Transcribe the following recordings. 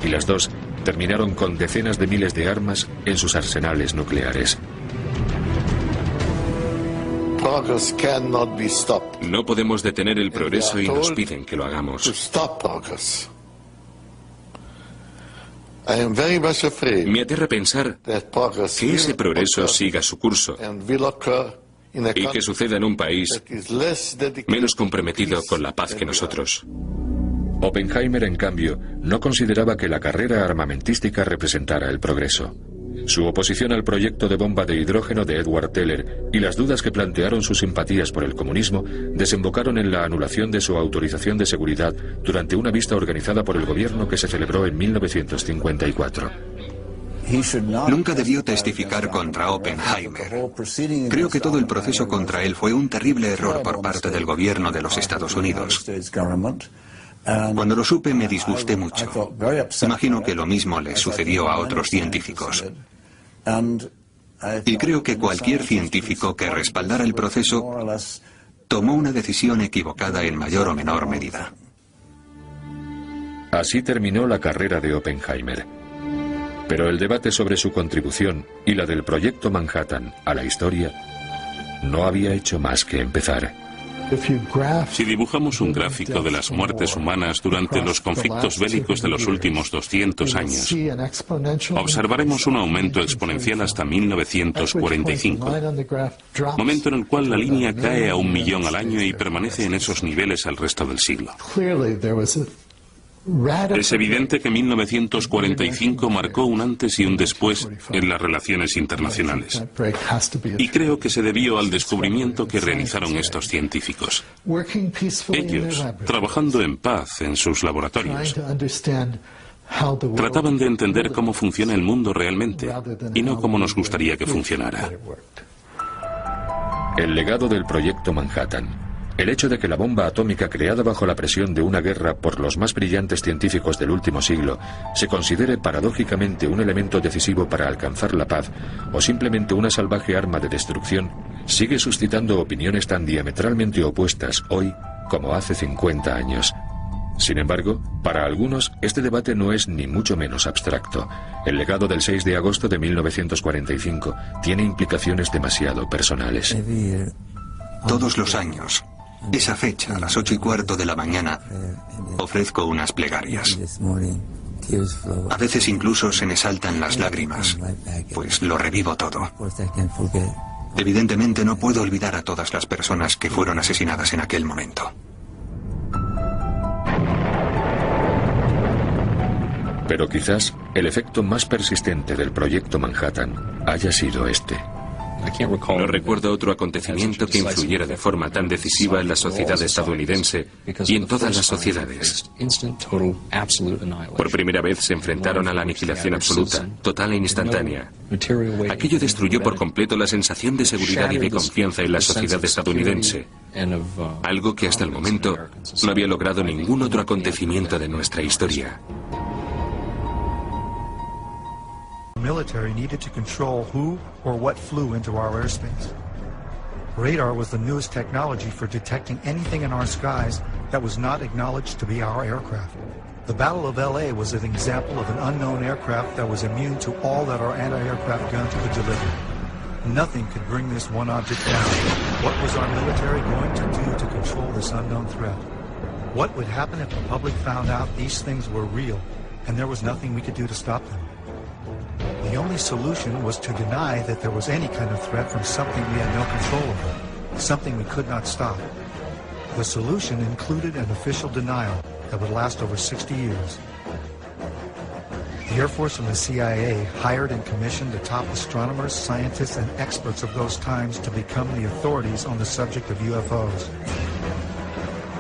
y las dos terminaron con decenas de miles de armas en sus arsenales nucleares. No podemos detener el progreso y nos piden que lo hagamos. Me aterra pensar que ese progreso siga su curso y que suceda en un país menos comprometido con la paz que nosotros. Oppenheimer, en cambio, no consideraba que la carrera armamentística representara el progreso. Su oposición al proyecto de bomba de hidrógeno de Edward Teller y las dudas que plantearon sus simpatías por el comunismo desembocaron en la anulación de su autorización de seguridad durante una vista organizada por el gobierno que se celebró en 1954. Nunca debió testificar contra Oppenheimer. Creo que todo el proceso contra él fue un terrible error por parte del gobierno de los Estados Unidos. Cuando lo supe me disgusté mucho. Imagino que lo mismo le sucedió a otros científicos. Y creo que cualquier científico que respaldara el proceso tomó una decisión equivocada en mayor o menor medida. Así terminó la carrera de Oppenheimer. Pero el debate sobre su contribución y la del proyecto Manhattan a la historia no había hecho más que empezar. Si dibujamos un gráfico de las muertes humanas durante los conflictos bélicos de los últimos 200 años, observaremos un aumento exponencial hasta 1945, momento en el cual la línea cae a 1 millón al año y permanece en esos niveles el resto del siglo. Es evidente que 1945 marcó un antes y un después en las relaciones internacionales. Y creo que se debió al descubrimiento que realizaron estos científicos. Ellos, trabajando en paz en sus laboratorios, trataban de entender cómo funciona el mundo realmente y no cómo nos gustaría que funcionara. El legado del proyecto Manhattan. El hecho de que la bomba atómica creada bajo la presión de una guerra por los más brillantes científicos del último siglo se considere paradójicamente un elemento decisivo para alcanzar la paz o simplemente una salvaje arma de destrucción, sigue suscitando opiniones tan diametralmente opuestas hoy como hace 50 años. Sin embargo, para algunos, este debate no es ni mucho menos abstracto. El legado del 6 de agosto de 1945 tiene implicaciones demasiado personales. Todos los años, esa fecha, a las 8:15 de la mañana, ofrezco unas plegarias. A veces incluso se me saltan las lágrimas, pues lo revivo todo. Evidentemente no puedo olvidar a todas las personas que fueron asesinadas en aquel momento. Pero quizás el efecto más persistente del proyecto Manhattan haya sido este. No recuerdo otro acontecimiento que influyera de forma tan decisiva en la sociedad estadounidense y en todas las sociedades. Por primera vez se enfrentaron a la aniquilación absoluta, total e instantánea. Aquello destruyó por completo la sensación de seguridad y de confianza en la sociedad estadounidense, algo que hasta el momento no había logrado ningún otro acontecimiento de nuestra historia. Military needed to control who or what flew into our airspace. Radar was the newest technology for detecting anything in our skies that was not acknowledged to be our aircraft. The Battle of LA was an example of an unknown aircraft that was immune to all that our anti-aircraft guns could deliver. Nothing could bring this one object down. What was our military going to do to control this unknown threat? What would happen if the public found out these things were real and there was nothing we could do to stop them? The only solution was to deny that there was any kind of threat from something we had no control over, something we could not stop. The solution included an official denial that would last over 60 years. The Air Force and the CIA hired and commissioned the top astronomers, scientists, and experts of those times to become the authorities on the subject of UFOs.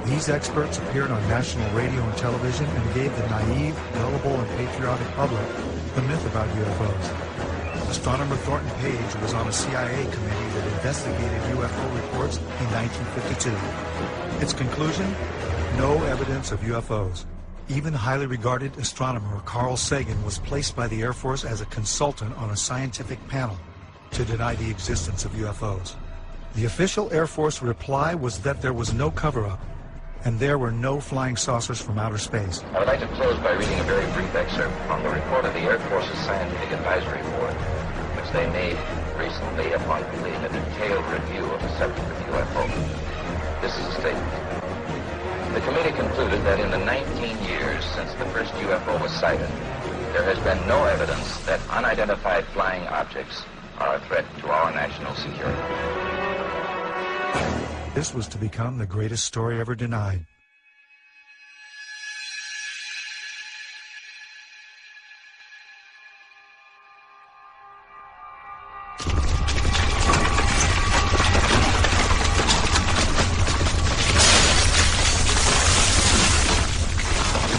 These experts appeared on national radio and television and gave the naive, gullible, and patriotic public the myth about UFOs. Astronomer Thornton Page was on a CIA committee that investigated UFO reports in 1952. Its conclusion? No evidence of UFOs. Even highly regarded astronomer Carl Sagan was placed by the Air Force as a consultant on a scientific panel to deny the existence of UFOs. The official Air Force reply was that there was no cover-up. and there were no flying saucers from outer space. I would like to close by reading a very brief excerpt from the report of the Air Force's Scientific Advisory Board, which they made recently upon completing a detailed review of the subject of UFO. This is a statement. The committee concluded that in the 19 years since the first UFO was sighted, there has been no evidence that unidentified flying objects are a threat to our national security. This was to become the greatest story ever denied.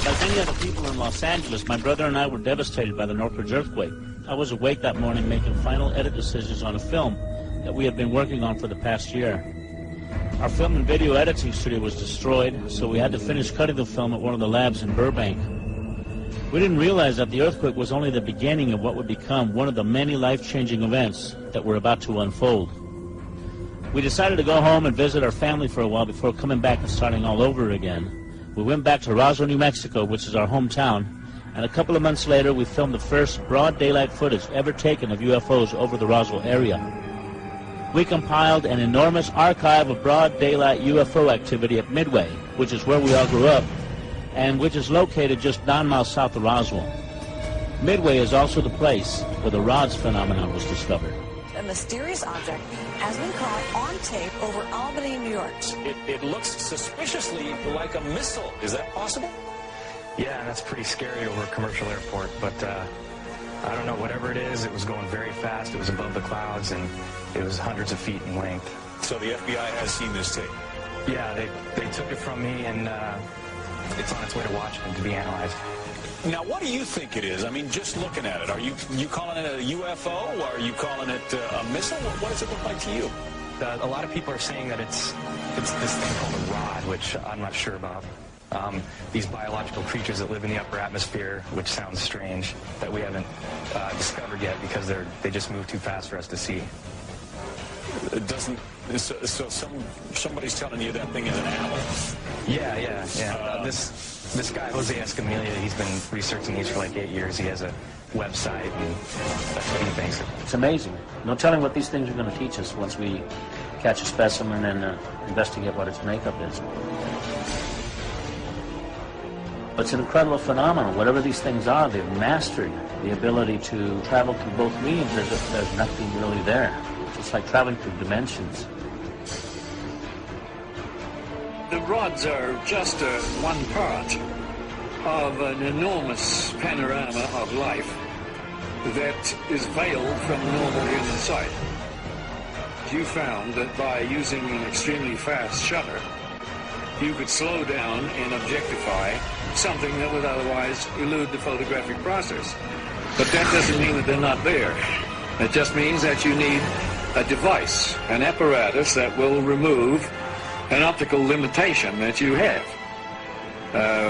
Like many other people in Los Angeles, my brother and I were devastated by the Northridge earthquake. I was awake that morning making final edit decisions on a film that we had been working on for the past year. Our film and video editing studio was destroyed, so we had to finish cutting the film at one of the labs in Burbank. We didn't realize that the earthquake was only the beginning of what would become one of the many life-changing events that were about to unfold. We decided to go home and visit our family for a while before coming back and starting all over again. We went back to Roswell, New Mexico, which is our hometown, and a couple of months later we filmed the first broad daylight footage ever taken of UFOs over the Roswell area. We compiled an enormous archive of broad daylight UFO activity at Midway, which is where we all grew up, and which is located just 9 miles south of Roswell. Midway is also the place where the rods phenomenon was discovered. A mysterious object has been caught on tape over Albany, New York. It looks suspiciously like a missile. Is that possible? Yeah, that's pretty scary over a commercial airport, but I don't know, whatever it is, it was going very fast, it was above the clouds, and it was hundreds of feet in length. So the FBI has seen this tape? Yeah, they took it from me, and it's on its way to Washington to be analyzed. Now, what do you think it is? I mean, just looking at it, are you calling it a UFO, or are you calling it a missile? What does it look like to you? A lot of people are saying that it's this thing called a rod, which I'm not sure about. These biological creatures that live in the upper atmosphere, which sounds strange, that we haven't discovered yet because they just move too fast for us to see. It doesn't. So somebody's telling you that thing is an animal. Yeah. This guy Jose Escamilla, he's been researching these for like 8 years. He has a website, and that's what he thinks. It's amazing. No telling what these things are going to teach us once we catch a specimen and investigate what its makeup is. But it's an incredible phenomenon. Whatever these things are, they've mastered the ability to travel through both mediums. There's nothing really there. It's like traveling through dimensions. The rods are just one part of an enormous panorama of life that is veiled from normal human sight. You found that by using an extremely fast shutter, you could slow down and objectify something that would otherwise elude the photographic process. But that doesn't mean that they're not there. It just means that you need a device, an apparatus that will remove an optical limitation that you have.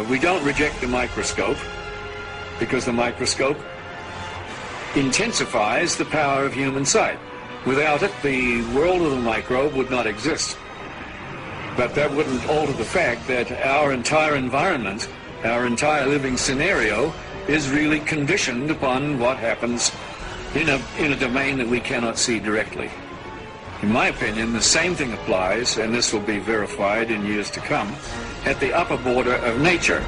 We don't reject the microscope because the microscope intensifies the power of human sight. Without it, the world of the microbe would not exist. But that wouldn't alter the fact that our entire environment, our entire living scenario, is really conditioned upon what happens in a domain that we cannot see directly. In my opinion, the same thing applies, and this will be verified in years to come, at the upper border of nature.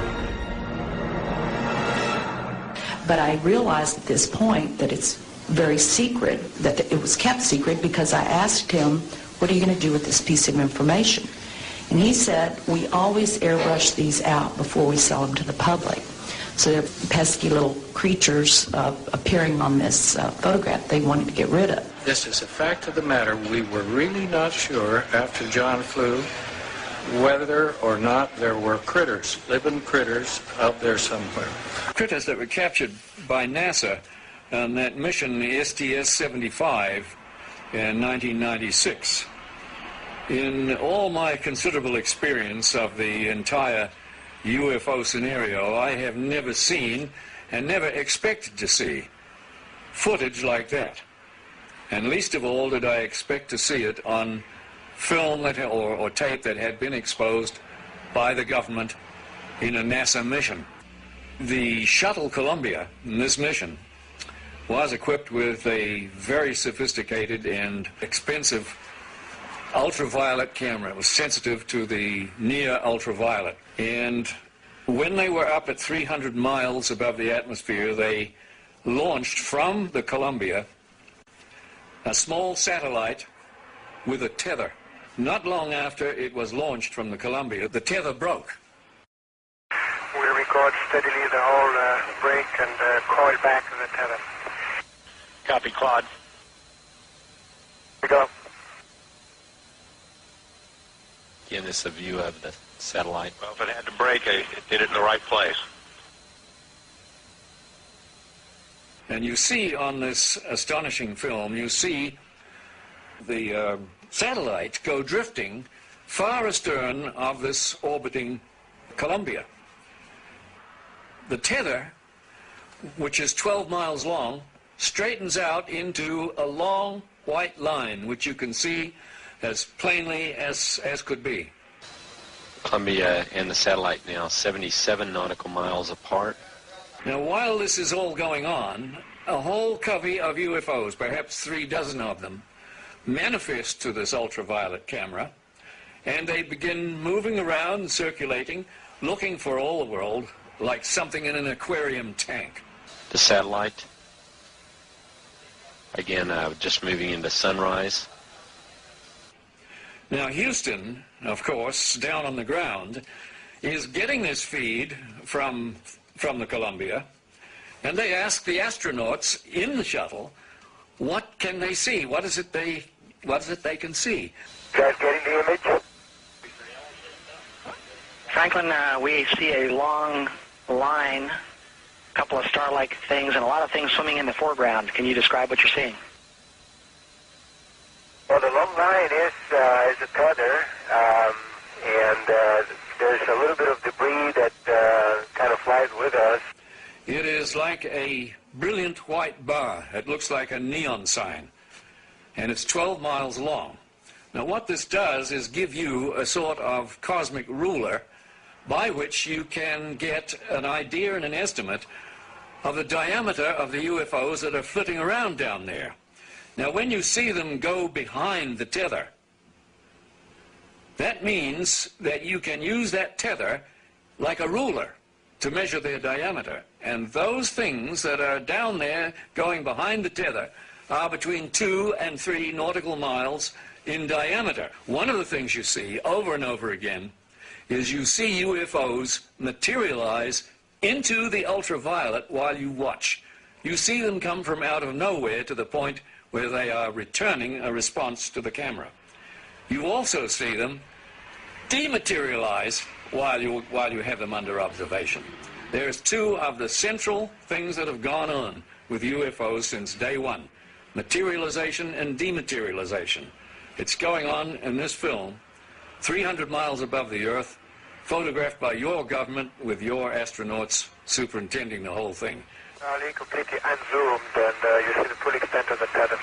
But I realized at this point that it's very secret, that it was kept secret, because I asked him, what are you going to do with this piece of information? And he said, we always airbrush these out before we sell them to the public. So they're pesky little creatures appearing on this photograph they wanted to get rid of. This is a fact of the matter. We were really not sure after John flew whether or not there were critters, living critters out there somewhere. Critters that were captured by NASA on that mission, the STS-75 in 1996. In all my considerable experience of the entire UFO scenario, I have never seen and never expected to see footage like that. And least of all did I expect to see it on film or tape that had been exposed by the government in a NASA mission. The shuttle Columbia in this mission was equipped with a very sophisticated and expensive ultraviolet camera. It was sensitive to the near ultraviolet. And when they were up at 300 miles above the atmosphere, they launched from the Columbia a small satellite with a tether. Not long after it was launched from the Columbia, the tether broke. We record steadily the whole break and coil back to the tether. Copy, Claude. We go. Again, this is a view of the satellite. Well, if it had to break, it did it in the right place. And you see on this astonishing film, you see the satellite go drifting far astern of this orbiting Columbia. The tether, which is 12 miles long, straightens out into a long white line, which you can see as plainly as could be. Columbia and the satellite now 77 nautical miles apart. Now, while this is all going on, a whole covey of UFOs, perhaps 36 of them, manifest to this ultraviolet camera, and they begin moving around and circulating, looking for all the world like something in an aquarium tank. The satellite, again, just moving into sunrise. Now, Houston, of course, down on the ground, is getting this feed from the Columbia, and they ask the astronauts in the shuttle, what can they see? What is it they can see? You guys getting the image? Franklin, we see a long line, a couple of star-like things, and a lot of things swimming in the foreground. Can you describe what you're seeing? Well, the long line is a tether, and there's a little bit of debris that kind of flies with us. It is like a brilliant white bar. It looks like a neon sign, and it's 12 miles long. Now, what this does is give you a sort of cosmic ruler by which you can get an idea and an estimate of the diameter of the UFOs that are flitting around down there. Now, when you see them go behind the tether, that means that you can use that tether like a ruler to measure their diameter. And those things that are down there going behind the tether are between 2 and 3 nautical miles in diameter. One of the things you see over and over again is you see UFOs materialize into the ultraviolet while you watch. You see them come from out of nowhere to the point where they are returning a response to the camera. You also see them dematerialize while you have them under observation. There's 2 of the central things that have gone on with UFOs since day one: materialization and dematerialization. It's going on in this film, 300 miles above the Earth, photographed by your government with your astronauts superintending the whole thing. Completely unzoomed, and you see the full extent of the tether.